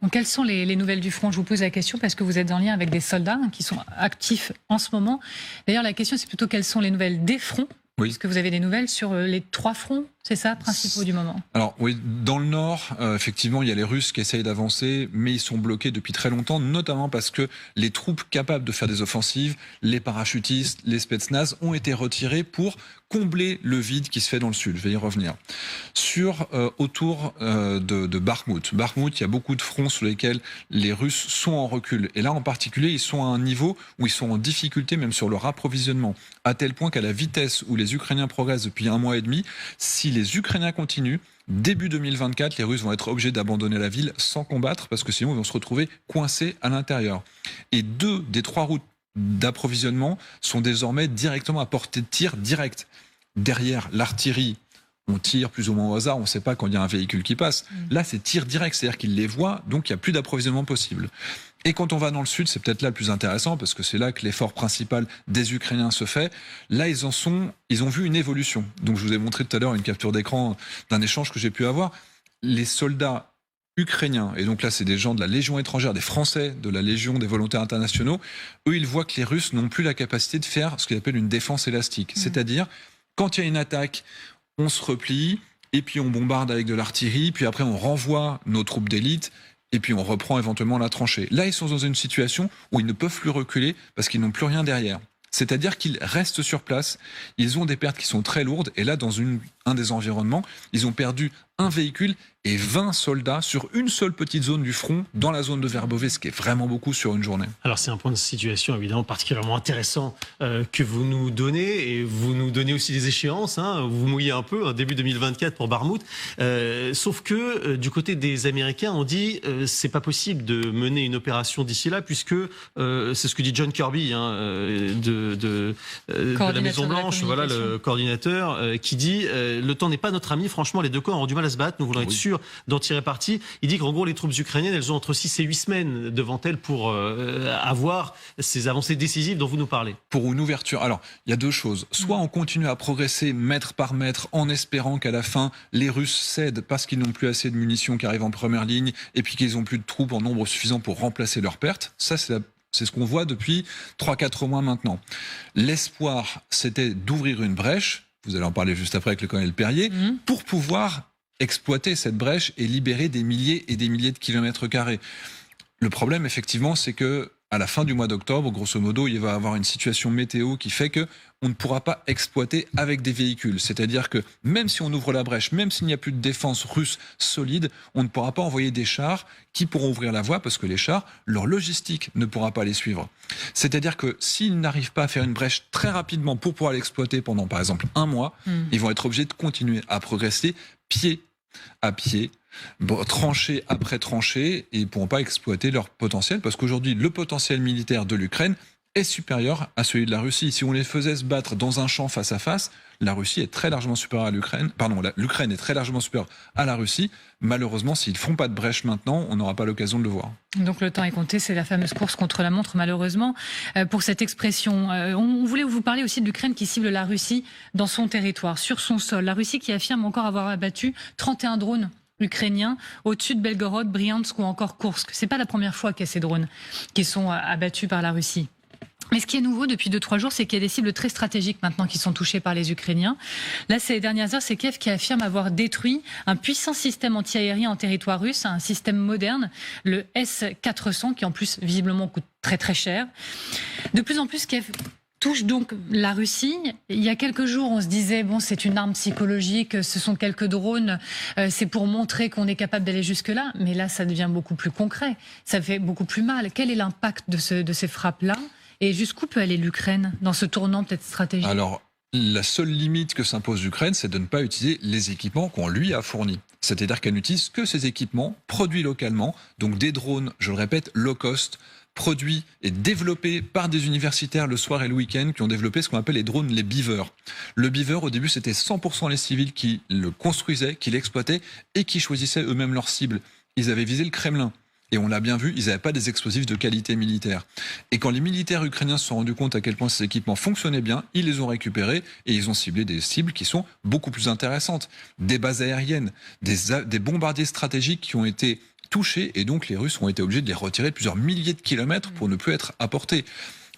Donc, quelles sont les nouvelles du front? Je vous pose la question parce que vous êtes en lien avec des soldats qui sont actifs en ce moment. D'ailleurs, la question, c'est plutôt quelles sont les nouvelles des fronts? Oui. Est-ce que vous avez des nouvelles sur les 3 fronts, c'est ça, principaux du moment? Alors oui, dans le nord, effectivement, il y a les Russes qui essayent d'avancer, mais ils sont bloqués depuis très longtemps, notamment parce que les troupes capables de faire des offensives, les parachutistes, les spetsnaz, ont été retirés pour combler le vide qui se fait dans le sud. Je vais y revenir. Autour de Bakhmout. Bakhmout, il y a beaucoup de fronts sur lesquels les Russes sont en recul. Et là, en particulier, ils sont à un niveau où ils sont en difficulté, même sur leur approvisionnement, à tel point qu'à la vitesse où les Ukrainiens progressent depuis 1 mois et demi, si les Ukrainiens continuent, début 2024, les Russes vont être obligés d'abandonner la ville sans combattre, parce que sinon ils vont se retrouver coincés à l'intérieur. Et 2 des 3 routes d'approvisionnement sont désormais directement à portée de tir direct. Derrière l'artillerie, on tire plus ou moins au hasard, on ne sait pas quand il y a un véhicule qui passe. Là, c'est tir direct, c'est-à-dire qu'ils les voient, donc il n'y a plus d'approvisionnement possible. Et quand on va dans le sud, c'est peut-être là le plus intéressant, parce que c'est là que l'effort principal des Ukrainiens se fait. Là, ils ont vu une évolution. Donc je vous ai montré tout à l'heure une capture d'écran d'un échange que j'ai pu avoir. Les soldats ukrainiens, et donc là c'est des gens de la Légion étrangère, des Français de la Légion des volontaires internationaux, eux ils voient que les Russes n'ont plus la capacité de faire ce qu'ils appellent une défense élastique. C'est-à-dire, quand il y a une attaque, on se replie, et puis on bombarde avec de l'artillerie, puis après on renvoie nos troupes d'élite, et puis on reprend éventuellement la tranchée. Là, ils sont dans une situation où ils ne peuvent plus reculer parce qu'ils n'ont plus rien derrière. C'est-à-dire qu'ils restent sur place, ils ont des pertes qui sont très lourdes, et là, dans un des environnements, ils ont perdu un véhicule et 20 soldats sur une seule petite zone du front, dans la zone de Verbové, ce qui est vraiment beaucoup sur une journée. Alors c'est un point de situation évidemment particulièrement intéressant que vous nous donnez, et vous nous donnez aussi des échéances, hein, vous mouillez un peu, début 2024 pour Bakhmout, sauf que du côté des Américains, on dit c'est pas possible de mener une opération d'ici là, puisque c'est ce que dit John Kirby de la Maison Blanche, voilà le coordinateur, qui dit le temps n'est pas notre ami, franchement les deux camps ont du mal à se battre, nous voulons être sûrs d'en tirer parti. Il dit qu'en gros les troupes ukrainiennes, elles ont entre 6 et 8 semaines devant elles pour avoir ces avancées décisives dont vous nous parlez. Pour une ouverture, alors il y a 2 choses, soit on continue à progresser mètre par mètre en espérant qu'à la fin les Russes cèdent parce qu'ils n'ont plus assez de munitions qui arrivent en première ligne, et puis qu'ils n'ont plus de troupes en nombre suffisant pour remplacer leurs pertes. Ça c'est ce qu'on voit depuis 3-4 mois maintenant. L'espoir, c'était d'ouvrir une brèche, vous allez en parler juste après avec le colonel Perrier, pour pouvoir exploiter cette brèche et libérer des milliers et des milliers de kilomètres carrés. Le problème, effectivement, c'est que à la fin du mois d'octobre, grosso modo, il va y avoir une situation météo qui fait que on ne pourra pas exploiter avec des véhicules. C'est-à-dire que même si on ouvre la brèche, même s'il n'y a plus de défense russe solide, on ne pourra pas envoyer des chars qui pourront ouvrir la voie, parce que les chars, leur logistique ne pourra pas les suivre. C'est-à-dire que s'ils n'arrivent pas à faire une brèche très rapidement pour pouvoir l'exploiter pendant, par exemple, 1 mois, ils vont être obligés de continuer à progresser pied à pied, tranchée après tranchée, et ils ne pourront pas exploiter leur potentiel, parce qu'aujourd'hui, le potentiel militaire de l'Ukraine est supérieur à celui de la Russie. Si on les faisait se battre dans un champ face à face, la Russie est très largement supérieure à l'Ukraine. Pardon, l'Ukraine est très largement supérieure à la Russie. Malheureusement, s'ils ne font pas de brèche maintenant, on n'aura pas l'occasion de le voir. Donc le temps est compté, c'est la fameuse course contre la montre, malheureusement. Pour cette expression, on voulait vous parler aussi de l'Ukraine qui cible la Russie dans son territoire, sur son sol. La Russie qui affirme encore avoir abattu 31 drones ukrainiens au-dessus de Belgorod, Bryansk ou encore Koursk. C'est pas la première fois qu'il y a ces drones qui sont abattus par la Russie. Mais ce qui est nouveau depuis 2-3 jours, c'est qu'il y a des cibles très stratégiques maintenant qui sont touchées par les Ukrainiens. Là, ces dernières heures, c'est Kiev qui affirme avoir détruit un puissant système anti-aérien en territoire russe, un système moderne, le S-400, qui en plus visiblement coûte très très cher. De plus en plus, Kiev touche donc la Russie. Il y a quelques jours, on se disait, bon, c'est une arme psychologique, ce sont quelques drones, c'est pour montrer qu'on est capable d'aller jusque-là. Mais là, ça devient beaucoup plus concret, ça fait beaucoup plus mal. Quel est l'impact de ces frappes-là ? Et jusqu'où peut aller l'Ukraine dans ce tournant peut-être stratégique ? Alors, la seule limite que s'impose l'Ukraine, c'est de ne pas utiliser les équipements qu'on lui a fournis. C'est-à-dire qu'elle n'utilise que ces équipements produits localement, donc des drones, je le répète, low cost, produits et développés par des universitaires le soir et le week-end qui ont développé ce qu'on appelle les drones, les beavers. Le beaver, au début, c'était 100% les civils qui le construisaient, qui l'exploitaient et qui choisissaient eux-mêmes leurs cibles. Ils avaient visé le Kremlin. Et on l'a bien vu, ils n'avaient pas des explosifs de qualité militaire. Et quand les militaires ukrainiens se sont rendus compte à quel point ces équipements fonctionnaient bien, ils les ont récupérés et ils ont ciblé des cibles qui sont beaucoup plus intéressantes. Des bases aériennes, des bombardiers stratégiques qui ont été touchés et donc les Russes ont été obligés de les retirer de plusieurs milliers de kilomètres pour ne plus être à portée.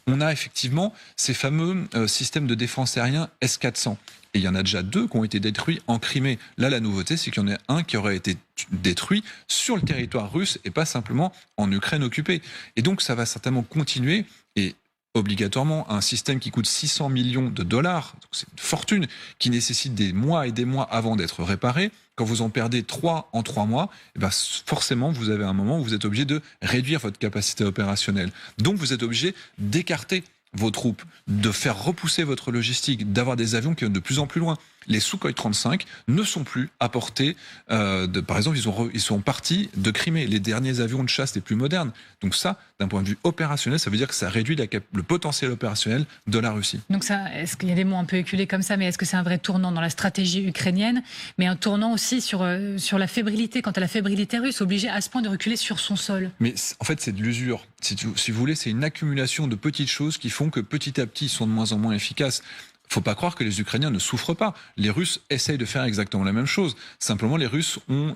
On a effectivement ces fameux systèmes de défense aérien S-400. Et il y en a déjà 2 qui ont été détruits en Crimée. Là, la nouveauté, c'est qu'il y en a un qui aurait été détruit sur le territoire russe et pas simplement en Ukraine occupée. Et donc, ça va certainement continuer. Et obligatoirement, un système qui coûte 600 millions de dollars, c'est une fortune, qui nécessite des mois et des mois avant d'être réparé. Quand vous en perdez 3 en 3 mois, eh ben forcément, vous avez un moment où vous êtes obligé de réduire votre capacité opérationnelle. Donc, vous êtes obligé d'écarter vos troupes, de faire repousser votre logistique, d'avoir des avions qui vont de plus en plus loin. Les Sukhoi 35 ne sont plus à portée. Par exemple, ils sont partis de Crimée, les derniers avions de chasse les plus modernes. Donc ça, d'un point de vue opérationnel, ça veut dire que ça réduit le potentiel opérationnel de la Russie. Donc ça, est-ce qu'il y a des mots un peu éculés comme ça, mais est-ce que c'est un vrai tournant dans la stratégie ukrainienne, mais un tournant aussi sur la fébrilité, quant à la fébrilité russe, obligée à ce point de reculer sur son sol? Mais en fait, c'est de l'usure. Si vous voulez, c'est une accumulation de petites choses qui font que petit à petit, ils sont de moins en moins efficaces. Faut pas croire que les Ukrainiens ne souffrent pas. Les Russes essayent de faire exactement la même chose. Simplement, les Russes ont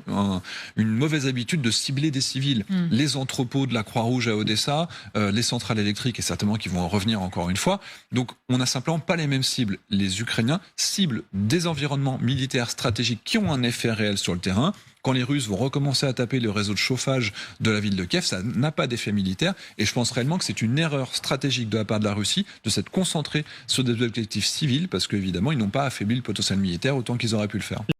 une mauvaise habitude de cibler des civils. Les entrepôts de la Croix-Rouge à Odessa, les centrales électriques, et certainement qui vont en revenir encore une fois. Donc, on n'a simplement pas les mêmes cibles. Les Ukrainiens ciblent des environnements militaires stratégiques qui ont un effet réel sur le terrain. Quand les Russes vont recommencer à taper le réseau de chauffage de la ville de Kiev, ça n'a pas d'effet militaire. Et je pense réellement que c'est une erreur stratégique de la part de la Russie de s'être concentrée sur des objectifs civils, parce qu'évidemment, ils n'ont pas affaibli le potentiel militaire autant qu'ils auraient pu le faire.